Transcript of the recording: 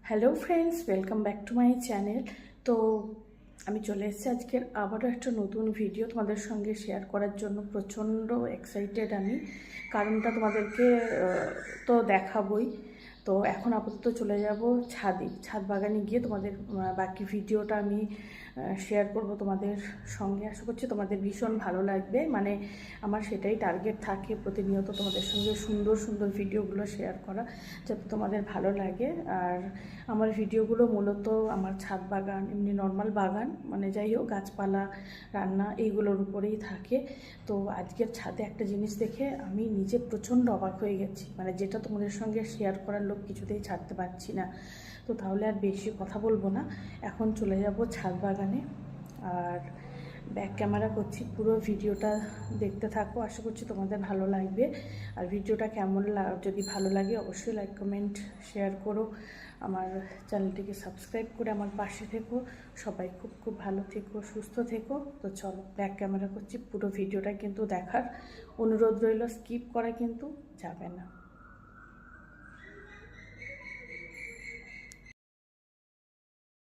Hello friends, welcome back to my channel. তো আমি চলে এসেছি আজকের আবারও একটা নতুন ভিডিও তোমাদের সঙ্গে শেয়ার করার জন্য। প্রচণ্ড এক্সাইটেড আমি, কারণটা তোমাদেরকে তো দেখাবই। তো এখন আপাতত চলে যাব ছাদ বাগানে গিয়ে তোমাদের বাকি ভিডিওটা আমি শেয়ার করব তোমাদের সঙ্গে। আশা করছি তোমাদের ভীষণ ভালো লাগবে, মানে আমার সেটাই টার্গেট থাকে প্রতিনিয়ত তোমাদের সঙ্গে সুন্দর সুন্দর ভিডিওগুলো শেয়ার করা, যাতে তোমাদের ভালো লাগে। আর আমার ভিডিওগুলো মূলত আমার ছাদ বাগান, এমনি নর্মাল বাগান, মানে যাই হোক গাছপালা, রান্না, এইগুলোর উপরেই থাকে। তো আজকের ছাদে একটা জিনিস দেখে আমি নিজে প্রচণ্ড অবাক হয়ে গেছি, মানে যেটা তোমাদের সঙ্গে শেয়ার করার লোক কিছুতেই ছাড়তে পারছি না। তো তাহলে আর বেশি কথা বলবো না, এখন চলে যাব ছাদ বাগানে। আর ব্যাক ক্যামেরা করছি, পুরো ভিডিওটা দেখতে থাকো, আশা করছি তোমাদের ভালো লাগবে। আর ভিডিওটা কেমন যদি ভালো লাগে অবশ্যই লাইক কমেন্ট শেয়ার করো, আমার চ্যানেলটিকে সাবস্ক্রাইব করে আমার পাশে থেকো। সবাই খুব খুব ভালো থেকো, সুস্থ থেকো। তো চলো ব্যাক ক্যামেরা করছি, পুরো ভিডিওটা কিন্তু দেখার অনুরোধ রইল, স্কিপ করা কিন্তু যাবে না।